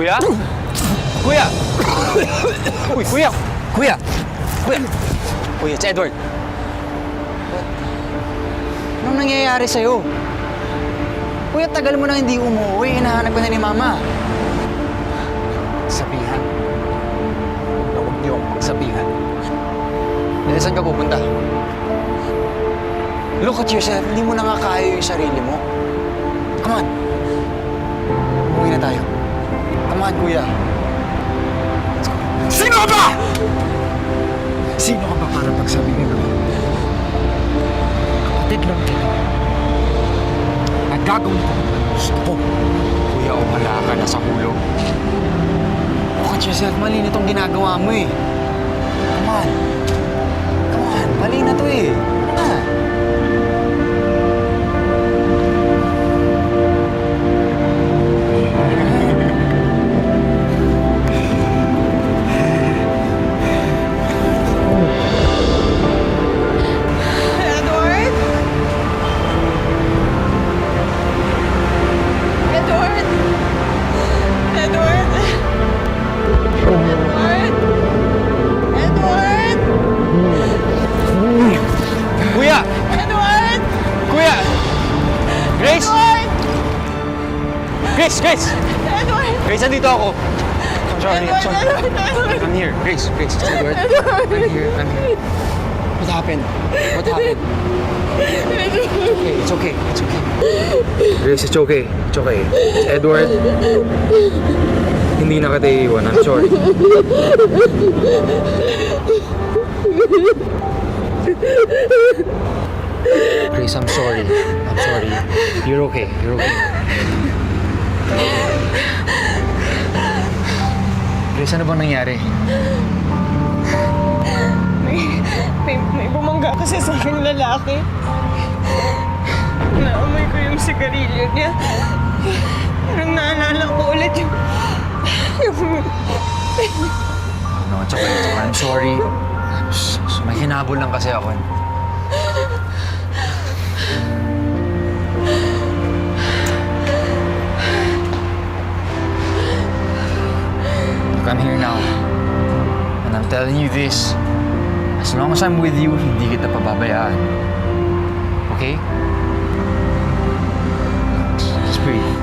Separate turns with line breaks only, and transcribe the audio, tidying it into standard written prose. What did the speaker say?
Kuya? Kuya! Uy, kuya! Kuya! Kuya! Kuya, it's Edward.
Anong nangyayari sa'yo? Kuya, tagal mo na hindi umuwi. Hinahanap ka na ni Mama. Sabihan. Huwag niyo akong pagsabihan. Saan ka pupunta? Look at yourself. Hindi mo na nga kaya yung sarili mo. Come on. Umuwi na tayo. Come on, Kuya. Let's go. Sino ka ba? Sino ka ba para pagsabihin mo? Kapatid lang kita. Nagagawin ko ang gusto ko.
Kuya, wala ka na sa hulog.
Look at yourself. Mali na itong ginagawa mo eh. Come on. Come on. Mali na to eh. Ano na?
Edward? Edward? Edward? Edward? Edward?
Kuya!
Edward?
Kuya! Grace!
Edward?
Grace! Grace!
Edward?
Grace, andito ako. I'm sorry, I'm sorry.
Edward?
I'm here. Grace, Grace, it's Edward. I'm here, I'm here. What happened? What happened? Okay, it's okay. It's okay. Grace, it's okay. It's okay. It's Edward. Hindi na kita iiwan. I'm sorry. Grace, I'm sorry. I'm sorry. You're okay. You're okay. Grace, ano bang nangyari?
May bumangga kasi sa aking lalaki. Naamoy ko yung sigarilyo niya. Parang naalala ko ulit yung...
No, it's okay. It's okay. I'm sorry. May hinabol lang kasi ako. Look, I'm here now. And I'm telling you this. As long as I'm with you, hindi kita pababayaan. Okay? Just breathe.